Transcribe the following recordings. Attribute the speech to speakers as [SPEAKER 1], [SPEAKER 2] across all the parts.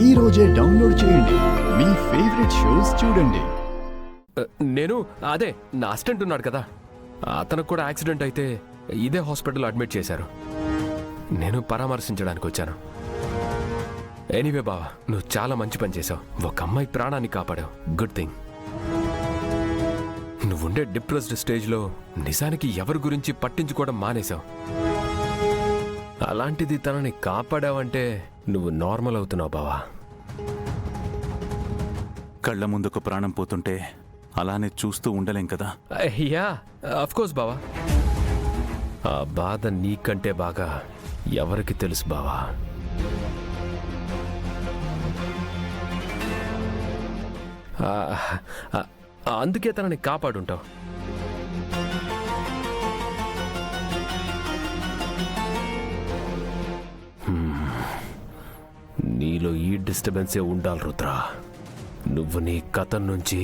[SPEAKER 1] ఈ రోజే డౌన్లోడ్ చేయండి. మీ ఫేవరెట్ షోస్ చూడండి.
[SPEAKER 2] నేను అదే నా అసిస్టెంట్ ఉన్నాడు కదా, అతనికి కూడా యాక్సిడెంట్ అయితే ఇదే హాస్పిటల్లో అడ్మిట్ చేశారు. నేను పరామర్శించడానికి వచ్చాను. ఎనీవే బావా, నువ్వు చాలా మంచి పని చేశావు. ఒక అమ్మాయి ప్రాణాన్ని కాపాడావు. Good thing. నువ్వుండే డిప్రెస్డ్ స్టేజ్లో నిజానికి ఎవరి గురించి పట్టించుకోవడం మానేశావు. అలాంటిది తనని కాపాడావంటే నువ్వు నార్మల్ అవుతున్నావు బావా.
[SPEAKER 3] కళ్ళ ముందుకు ప్రాణం పోతుంటే అలానే చూస్తూ ఉండలేం కదా.
[SPEAKER 2] యా అఫ్కోర్స్ బావా. ఆ బాధ నీకంటే బాగా ఎవరికి తెలుసు బావా. అందుకే తనని కాపాడుంటావు. నీలో ఈ డిస్టర్బెన్సే ఉండాలి రుద్ర. నువ్వు నీ కథ నుంచి,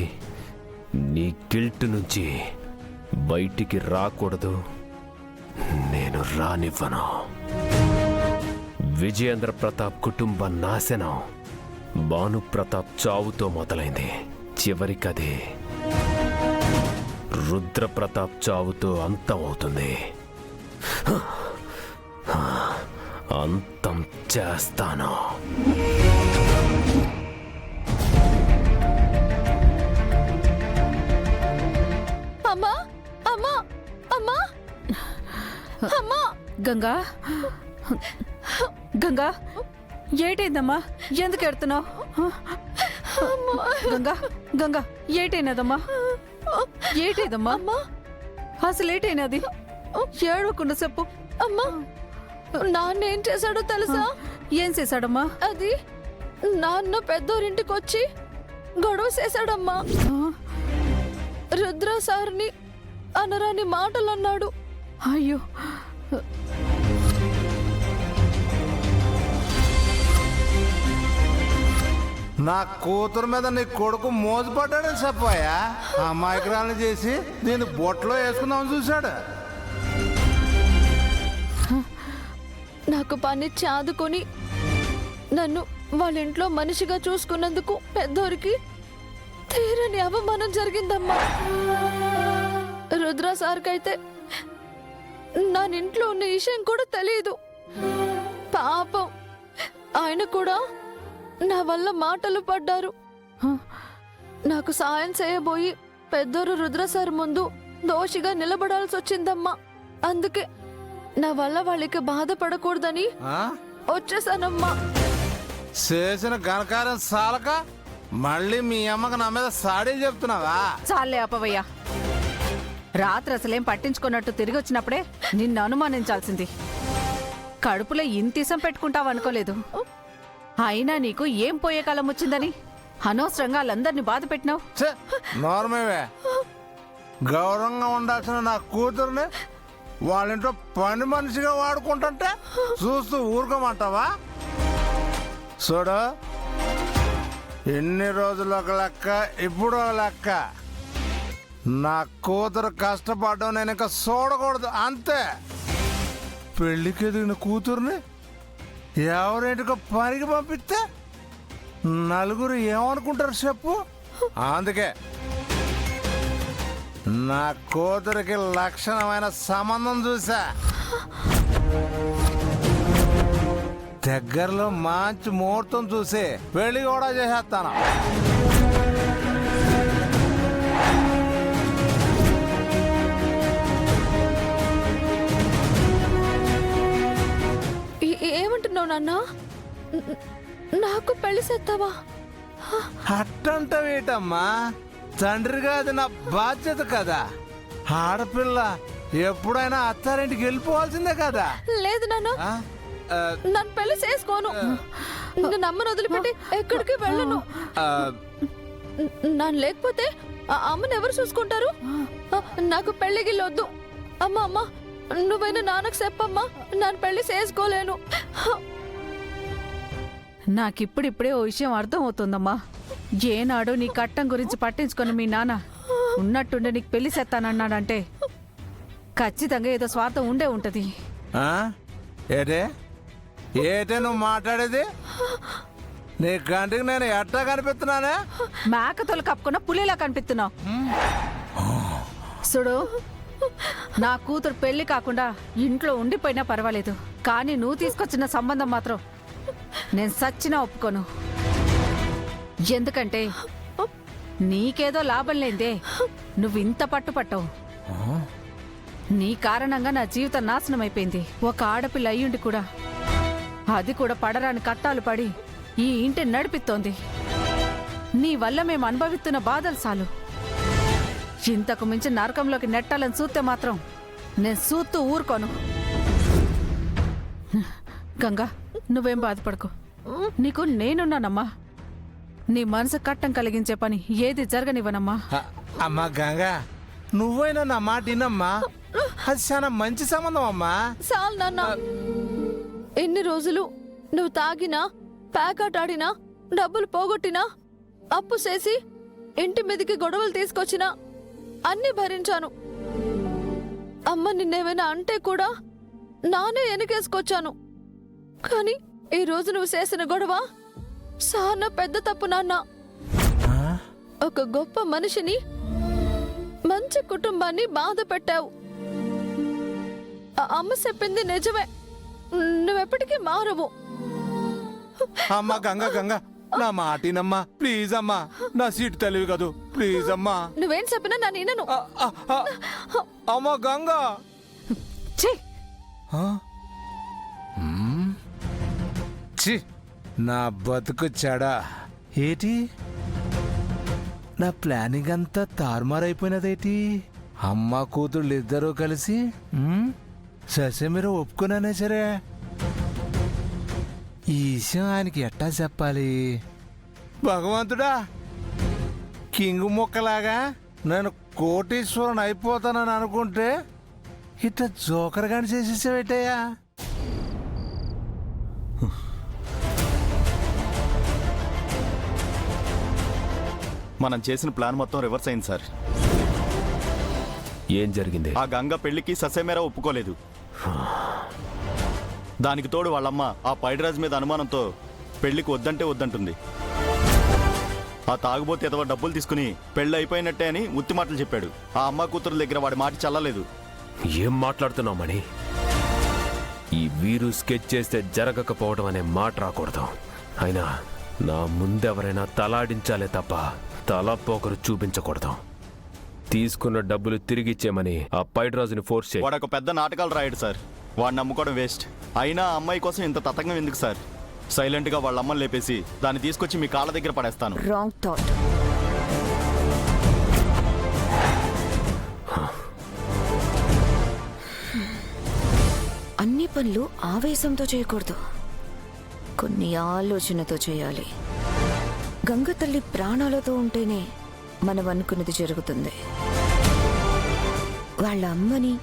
[SPEAKER 2] నీ గిల్ట్ నుంచి బయటికి రాకూడదు. నేను రానివ్వను. విజయేంద్ర ప్రతాప్ కుటుంబ నాశనం భాను ప్రతాప్ చావుతో మొదలైంది. చివరికది రుద్ర ప్రతాప్ చావుతో అంతమవుతుంది. అంతం చేస్తాను.
[SPEAKER 4] అమ్మా అమ్మా అమ్మా అమ్మా.
[SPEAKER 5] గంగా, గంగా ఏటైందమ్మా? ఎందుకు ఎడుతున్నావు? గంగా, గంగా ఏటైనదమ్మా? ఏటైందమ్మా? అసలు ఏటైనది? ఏడవకుండా చెప్పు.
[SPEAKER 4] అమ్మా, నాన్న ఏం చేశాడో తెలుసా?
[SPEAKER 5] ఏం చేశాడమ్మా?
[SPEAKER 4] అది నాన్న పెద్దోరింటికి వచ్చి గొడవ చేశాడమ్మా. రుద్ర సార్ని అనరాని మాటలు అన్నాడు.
[SPEAKER 5] అయ్యో,
[SPEAKER 6] నా కూతురు మీద నీ కొడుకు మోజుపడ్డాడని చెప్పాయా? అమాయకురాలను చేసి నేను బొట్లో వేసుకుందామని చూశాడు.
[SPEAKER 4] నాకు పనిచ్చి ఆదుకొని నన్ను వాళ్ళ ఇంట్లో మనిషిగా చూసుకున్నందుకు పెద్దోరికి తీరని అవమానం జరిగిందమ్మా. రుద్ర సార్కైతే నా ఇంట్లో ఉన్న విషయం కూడా తెలియదు. పాపం ఆయన కూడా నా వల్ల మాటలు పడ్డారు. నాకు సాయం చేయబోయి పెద్దోరు రుద్ర సార్ ముందు దోషిగా నిలబడాల్సి వచ్చిందమ్మా. అందుకే నా వల్ల వాళ్ళకి బాధపడకూడదని వచ్చేసానమ్మా.
[SPEAKER 6] చేసిన ఘనకార్యం సాలక మళ్ళీ మీ అమ్మకు నా మీద సాడీ చెప్తున్నావా?
[SPEAKER 5] చాలే అపవయ్యా. రాత్రి అసలేం పట్టించుకున్నట్టు తిరిగి వచ్చినప్పుడే నిన్ను అనుమానించాల్సింది. కడుపులో ఇంతీసం పెట్టుకుంటావనుకోలేదు. అయినా నీకు ఏం పోయే కాలం వచ్చిందని అనవసరంగా వాళ్ళందరినీ బాధ పెట్టినావు.
[SPEAKER 6] నోర్మేవే, గౌరవంగా ఉండాల్సిన నా కూతుర్ని వాళ్ళ ఇంట్లో పని మనిషిగా వాడుకుంటుంటే చూస్తూ ఊరుకోమంటావా? చూడు, ఎన్ని రోజులు ఒక లెక్క, ఇప్పుడు ఒక లెక్క. నా కూతురు కష్టపడడం నేను ఇంకా చూడకూడదు, అంతే. పెళ్లికి ఎదిగిన కూతుర్ని ఎవరింటికో పనికి పంపిస్తే నలుగురు ఏమనుకుంటారు చెప్పు? అందుకే నా కూతురికి లక్షణమైన సంబంధం చూసా. దగ్గరలో మంచి ముహూర్తం చూసి పెళ్లి కూడా చేసేస్తాను.
[SPEAKER 4] ఏమంటున్నావు నాన్న? నాకు పెళ్లి చేస్తావా?
[SPEAKER 6] అట్టంటవేటమ్మా, తండ్రిగా అది నా బాధ్యత కదా. ఆడపిల్ల ఎప్పుడైనా అత్తారింటికి వెళ్ళిపోవాల్సిందే కదా.
[SPEAKER 4] లేదు నాన్న, నన్ను పెళ్లి చేసుకోను. నన్ను అమ్మను వదిలిపెట్టి ఎక్కడికి వెళ్ళను. నన్ను లేకపోతే ఆ అమ్మని ఎవరు చూసుకుంటారు? నాకు పెళ్లి గిల్లొద్దు. అమ్మ అమ్మ, నువ్వైనా నాన్నకు చెప్పమ్మా, నన్ను పెళ్లి చేసుకోలేను.
[SPEAKER 5] నాకిప్పుడిప్పుడే ఓ విషయం అర్థం అవుతుందమ్మా. ఏనాడు నీ కట్టం గురించి పట్టించుకొని మీ నాన్న ఉన్నట్టుండే నీకు పెళ్లి చేస్తానన్నాడంటే ఖచ్చితంగా ఏదో స్వార్థం ఉండే ఉంటది.
[SPEAKER 6] ఏటే ఏటే నువ్వు మాట్లాడేది? నీ కంటికి నేను ఎట్టా కనిపిస్తున్నానే?
[SPEAKER 5] మేకతోలు కప్పుకున్న పులిలా కనిపిస్తున్నావు. చూడు, నా కూతురు పెళ్లి కాకుండా ఇంట్లో ఉండిపోయినా పర్వాలేదు, కానీ నువ్వు తీసుకొచ్చిన సంబంధం మాత్రం నేను సచ్చినా ఒప్పుకోను. ఎందుకంటే నీకేదో లాభం లేదే నువ్వు ఇంత పట్టుపట్టవు. నీ కారణంగా నా జీవితం నాశనం అయిపోయింది. ఒక ఆడపిల్ల అయ్యుండి కూడా అది కూడా పడరాని కట్టాలు పడి ఈ ఇంటిని నడిపిస్తోంది. నీ వల్ల మేము అనుభవిస్తున్న బాధలు చాలు. ఇంతకు మించి నరకంలోకి నెట్టాలని చూస్తే మాత్రం నేను చూస్తూ ఊరుకోను. గంగా, నువ్వేం బాధపడకు, నీకు నేనున్నానమ్మా. నీ మనసు కట్టం కలిగించే పని ఏది జరగనివ్వనమ్మా.
[SPEAKER 6] అమ్మా గంగా, నువ్వైనా నా మాట వినమ్మా. అది చాలా మంచి సంబంధం అమ్మా.
[SPEAKER 4] చాలు నాన్న. ఎన్ని రోజులు నువ్వు తాగినా, ప్యాకాట్ ఆడినా, డబ్బులు పోగొట్టినా, అప్పు చేసి ఇంటి మీదకి గొడవలు తీసుకొచ్చినా అన్నీ భరించాను. అమ్మ నిన్నేమైనా అంటే కూడా నానే వెనకేసుకొచ్చాను. కానీ ఈ రోజు నువ్వు చేసిన గొడవ చాలా పెద్ద తప్పు నాన్న. ఒక గొప్ప మనిషిని, మంచి కుటుంబాన్ని బాధ పెట్టావు. అమ్మ చెప్పింది నిజమే, నువ్వెప్పటికీ మారవు.
[SPEAKER 6] అమ్మా గంగా గంగా, నా మాటినమ్మా ప్లీజ్ అమ్మా. నా సీట్ తెలివి కదూ, ప్లీజ్ అమ్మా.
[SPEAKER 4] నువ్వేం చెప్పినా నా నిన్నను.
[SPEAKER 6] అమ్మా గంగా.
[SPEAKER 5] ఛీ,
[SPEAKER 6] ఛీ, నా బతుకు చెడా. ఏటి నా ప్లానింగ్ అంతా తారుమారైపోయినదేటి? అమ్మ కూతుళ్ళు ఇద్దరూ కలిసి ససే మీరు ఒప్పుకున్నానే సరే, ఈ విషయం ఆయనకి ఎట్టా చెప్పాలి? భగవంతుడా, కింగు మొక్కలాగా నేను కోటీశ్వరుని అయిపోతానని అనుకుంటే ఇట్లా జోకర్ గాని చేసేసావేటయ్యా?
[SPEAKER 7] మనం చేసిన ప్లాన్ మొత్తం రివర్స్ అయింది సార్.
[SPEAKER 2] ఏం జరిగింది?
[SPEAKER 7] ఆ గంగ పెళ్లికి ససేమేరా ఒప్పుకోలేదు. దానికి తోడు వాళ్ళమ్మ ఆ పైడిరాజు మీద అనుమానంతో పెళ్లికి వద్దంటే వద్దంటుంది. ఆ తాగుబోతే ఎదవ డబ్బులు తీసుకుని పెళ్లి అయిపోయినట్టే అని ఉత్తి మాటలు చెప్పాడు. ఆ అమ్మ కూతురు దగ్గర వాడి మాట చల్లలేదు.
[SPEAKER 2] ఏం మాట్లాడుతున్నావు మణి? ఈ వీరు స్కెచ్ చేస్తే జరగకపోవడం అనే మాట రాకూడదు. అయినా నా ముందెవరైనా తలాడించాలే తప్ప తలపోకరు చూపించకూడదు. తీసుకున్న డబ్బులు తిరిగిచ్చేమని ఆ పైడిరాజుని ఫోర్స్ చేయి.
[SPEAKER 7] వాడు ఒక పెద్ద నాటకాలు రాయడు సార్. వాడిని నమ్ముకోవడం వేస్ట్. అయినా ఆ అమ్మాయి కోసం ఇంత తతంగం ఎందుకు సార్? సైలెంట్గా వాళ్ళ అమ్మని లేపేసి దాన్ని తీసుకొచ్చి మీ కాళ్ళ దగ్గర పడేస్తాను.
[SPEAKER 8] Wrong thought. అన్ని పనులు ఆవేశంతో చేయకూడదు, కొన్ని ఆలోచనతో చేయాలి. గంగ తల్లి ప్రాణాలతో ఉంటేనే మనం అనుకున్నది జరుగుతుంది. వాళ్ళ అమ్మని,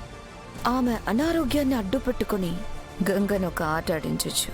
[SPEAKER 8] ఆమె అనారోగ్యాన్ని అడ్డుపెట్టుకుని గంగను ఒక ఆట ఆడించొచ్చు.